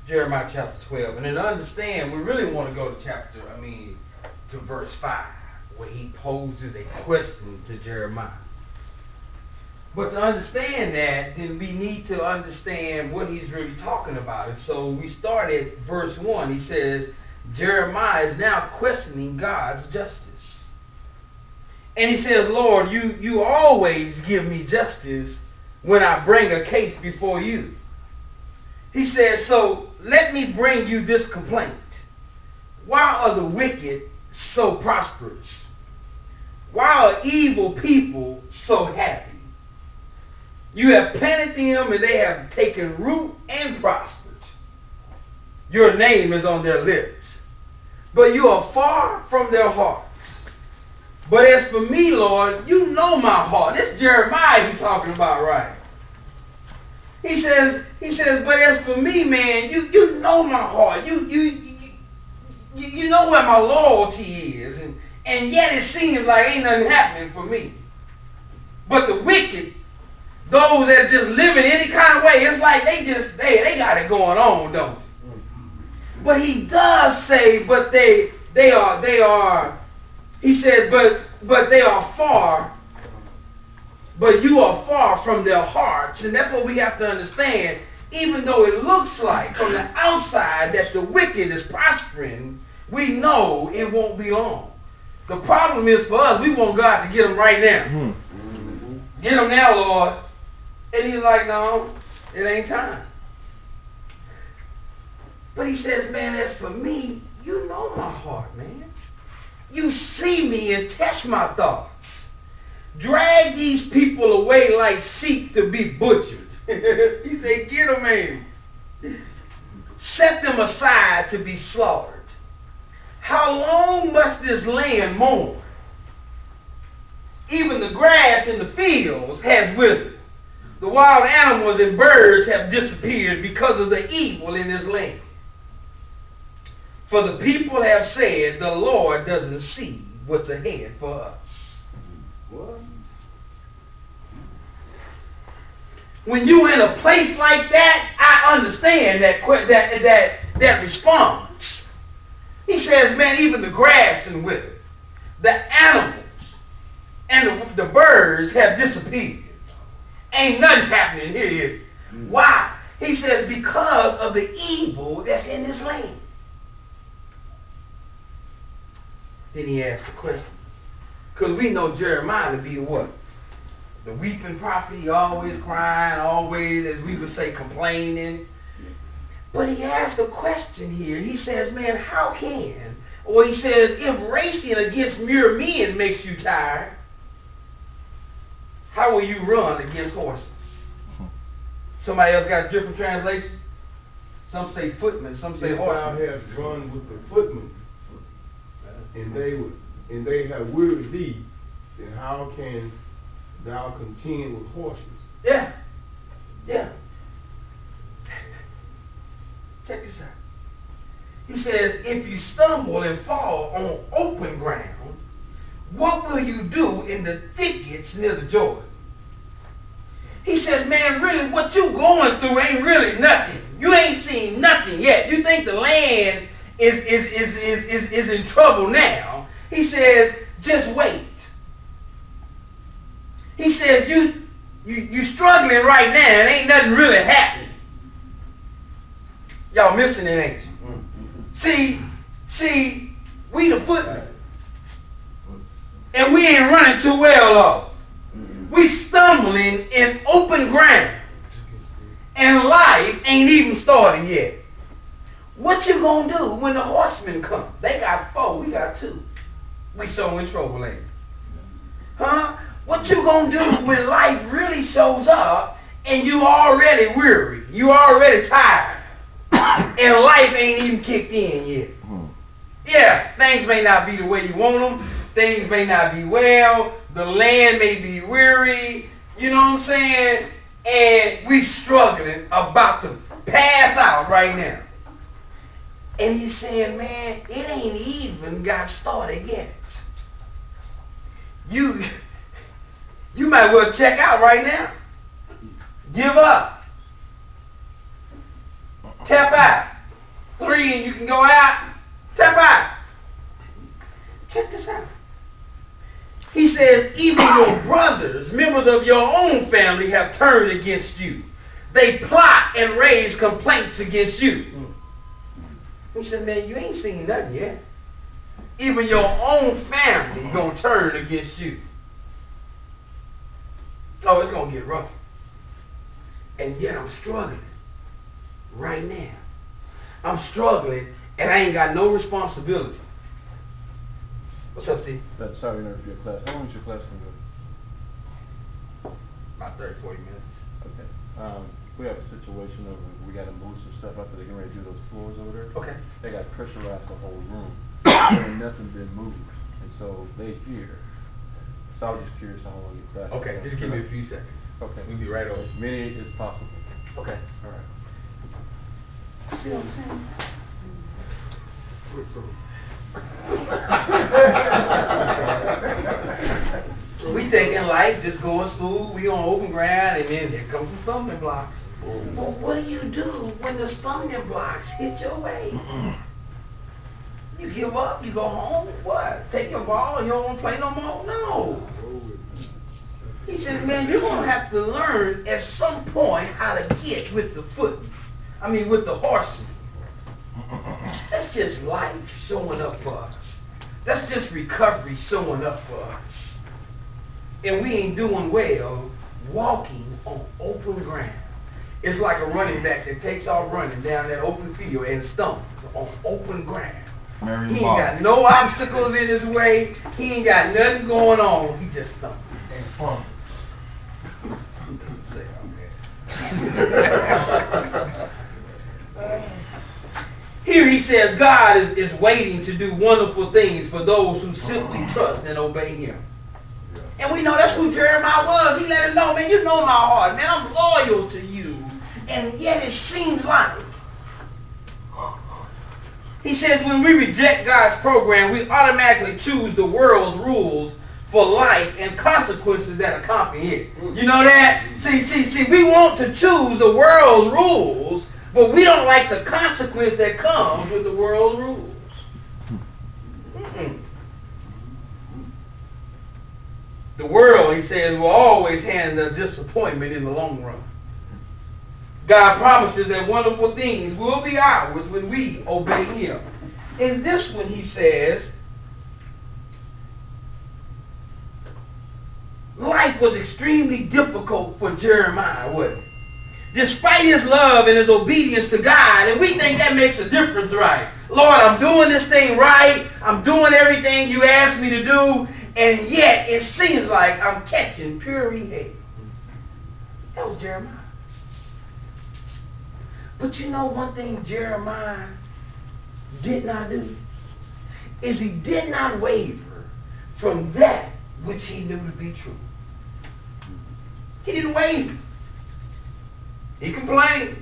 Jeremiah chapter 12. And then to understand, we really want to go to to verse 5, where he poses a question to Jeremiah. But to understand that, then we need to understand what he's really talking about. And so we start at verse 1. He says, Jeremiah is now questioning God's justice. And he says, Lord, you always give me justice when I bring a case before you. He says, so let me bring you this complaint. Why are the wicked so prosperous? Why are evil people so happy? You have planted them and they have taken root and prospered. Your name is on their lips, but you are far from their hearts. But as for me, Lord, you know my heart. This is Jeremiah he's talking about, right? He says, but as for me, man, you know my heart. You know where my loyalty is, and yet it seems like ain't nothing happening for me. But the wicked, those that just live in any kind of way, it's like they got it going on, don't they? But he does say, but they are. He says, but they are far. But you are far from their hearts, and that's what we have to understand. Even though it looks like from the outside that the wicked is prospering, we know it won't be long. The problem is for us, we want God to get them right now. Mm-hmm. Get them now, Lord. And he's like, no, it ain't time. But he says, man, as for me, you know my heart, man. You see me and test my thoughts. Drag these people away like sheep to be butchered. He said, get them in. Set them aside to be slaughtered. How long must this land mourn? Even the grass in the fields has withered. The wild animals and birds have disappeared because of the evil in this land. For the people have said, the Lord doesn't see what's ahead for us. What? When you're in a place like that, I understand that response. He says, man, even the grass can wither. The animals and the birds have disappeared. Ain't nothing happening here, is it? Why? He says, because of the evil that's in this land. Then he asked the question. Because we know Jeremiah to be what? The weeping prophet. He always crying, always, as we would say, complaining. But he asked a question here. He says, man, how can? Or he says, if racing against mere men makes you tired, how will you run against horses? Somebody else got a different translation? Some say footmen, some say horsemen. Thou hast run with the footmen, and they have wearied thee, then how can thou contend with horses? Yeah. Check this out. He says, if you stumble and fall on open ground, what will you do in the thickets near the Jordan? He says, man, really, what you going through ain't really nothing. You ain't seen nothing yet. You think the land is in trouble now. He says, just wait. He says, you struggling right now and ain't nothing really happening. Y'all missing it, ain't you? See, we the footmen. And we ain't running too well off. We stumbling in open ground. And life ain't even started yet. What you gonna do when the horsemen come? They got 4, we got 2. We so in trouble, ain't we? Huh? What you gonna do when life really shows up and you already weary, you already tired, and life ain't even kicked in yet? Yeah, things may not be the way you want them. Things may not be well. The land may be weary. You know what I'm saying? And we struggling, about to pass out right now. And he's saying, man, it ain't even got started yet. You might well check out right now. Give up. Tap out. 3 and you can go out. Step out. Check this out. He says, even your brothers, members of your own family, have turned against you. They plot and raise complaints against you. He said, man, you ain't seen nothing yet. Even your own family gonna turn against you. Oh, it's gonna get rough. And yet I'm struggling right now. I'm struggling and I ain't got no responsibility. What's up, Steve? Sorry to interrupt your class. How long is your class going to go? About 30, 40 minutes. Okay. We have a situation over, we got to move some stuff after they're getting ready to do those floors over there. Okay. They got pressurized the whole room. And nothing been moved. And so they here. So I was just curious how long your class Okay, just give me a few seconds. Okay. We'll be right over. As many as possible. Okay. All right. See what I'm saying? We thinking life just going smooth, we on open ground, and then here comes some stumbling blocks. But what do you do when the stumbling blocks hit your way? You give up, you go home, what? Take your ball and you don't want to play no more? No. He says, man, you're going to have to learn at some point how to get with the with the horsemen. That's just life showing up for us. That's just recovery showing up for us. And we ain't doing well walking on open ground. It's like a running back that takes off running down that open field and stumbles on open ground. He ain't got no obstacles in his way. He ain't got nothing going on. He just stumbles. And fun. Here he says God is waiting to do wonderful things for those who simply trust and obey him. And we know that's who Jeremiah was. He let him know, man, you know my heart. Man, I'm loyal to you. And yet it seems like. He says when we reject God's program, we automatically choose the world's rules for life and consequences that accompany it. You know that? See, we want to choose the world's rules, but we don't like the consequence that comes with the world's rules. The world, he says, will always hand a disappointment in the long run. God promises that wonderful things will be ours when we obey him. In this one, he says, life was extremely difficult for Jeremiah, wasn't it? Despite his love and his obedience to God, and we think that makes a difference, right? Lord, I'm doing this thing right. I'm doing everything you asked me to do, and yet it seems like I'm catching purely hell. That was Jeremiah. But you know one thing Jeremiah did not do? Is he did not waver from that which he knew to be true. He didn't waver. He complained.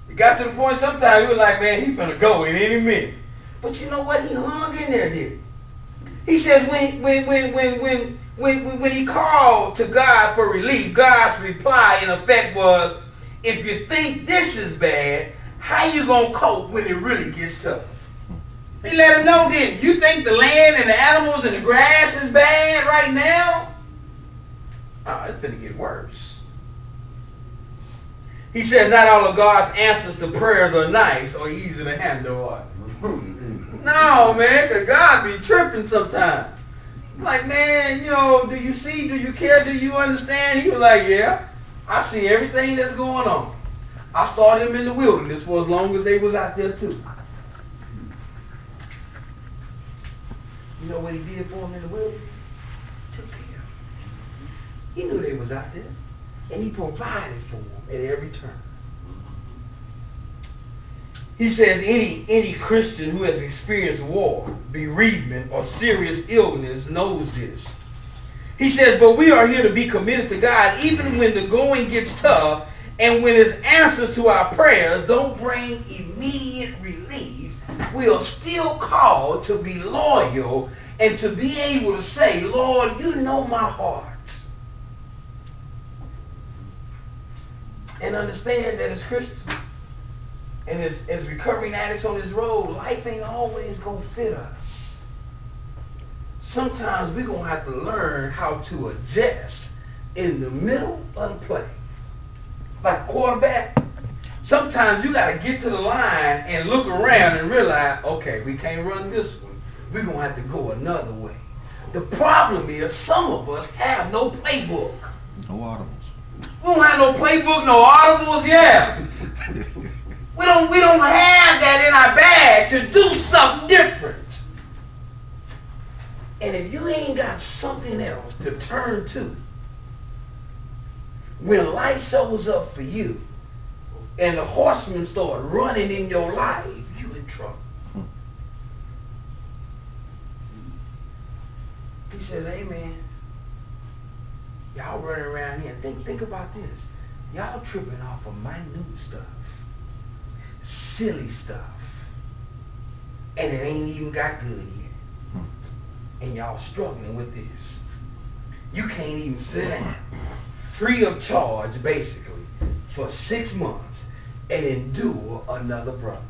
It got to the point sometimes he was like, man, he's gonna go in any minute. But you know what? He hung in there, did he? He says when he called to God for relief, God's reply in effect was, if you think this is bad, how you gonna cope when it really gets tough? He let him know, didn't he? You think the land and the animals and the grass is bad right now? Oh, it's gonna get worse. He says not all of God's answers to prayers are nice or easy to handle. No, man, because God be tripping sometimes. Like, man, do you see, do you care, do you understand? He was like, yeah, I see everything that's going on. I saw them in the wilderness for as long as they was out there too. You know what he did for them in the wilderness? Took care of them. He knew they was out there. And he provided for them at every turn. He says any Christian who has experienced war, bereavement, or serious illness knows this. He says, but we are here to be committed to God even when the going gets tough and when his answers to our prayers don't bring immediate relief. We are still called to be loyal and to be able to say, Lord, you know my heart. And understand that as Christians, And as recovering addicts on this road, life ain't always gonna fit us. Sometimes we're gonna have to learn how to adjust in the middle of the play. Like a quarterback, sometimes you gotta get to the line and look around and realize, okay, we can't run this one. We're gonna have to go another way. The problem is some of us have no playbook. No audibles. We don't have no playbook, no audibles, yeah. We don't have that in our bag to do something different. And if you ain't got something else to turn to, when life shows up for you and the horsemen start running in your life, you in trouble. He says, hey man, y'all running around here. Think about this. Y'all tripping off of minute stuff, silly stuff, and it ain't even got good yet. And y'all struggling with this. You can't even sit down, free of charge basically, for 6 months and endure another brother.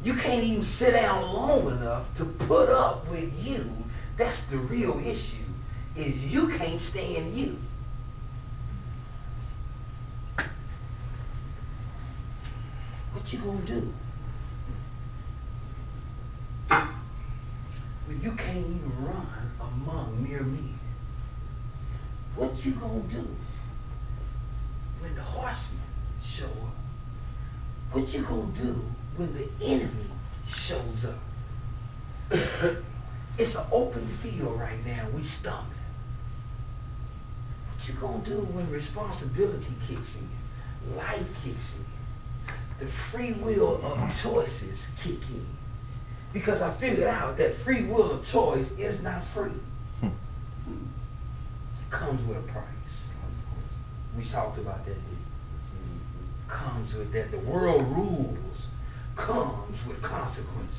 You can't even sit down long enough to put up with you. That's the real issue, is you can't stand you. What you gonna do when you can't even run among mere men? What you gonna do when the horsemen show up? What you gonna do when the enemy shows up? It's an open field right now. We stumbling. What you gonna do when responsibility kicks in? Life kicks in. The free will of choices kick in. Because I figured out that free will of choice is not free. It comes with a price. We talked about that, didn't we? Comes with that. The world rules comes with consequences.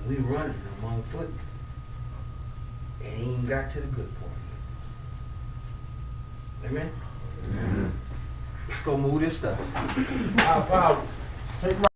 And we running among footmen. And ain't even got to the good part yet. Amen? Amen. Let's go move this stuff. Our Father, take my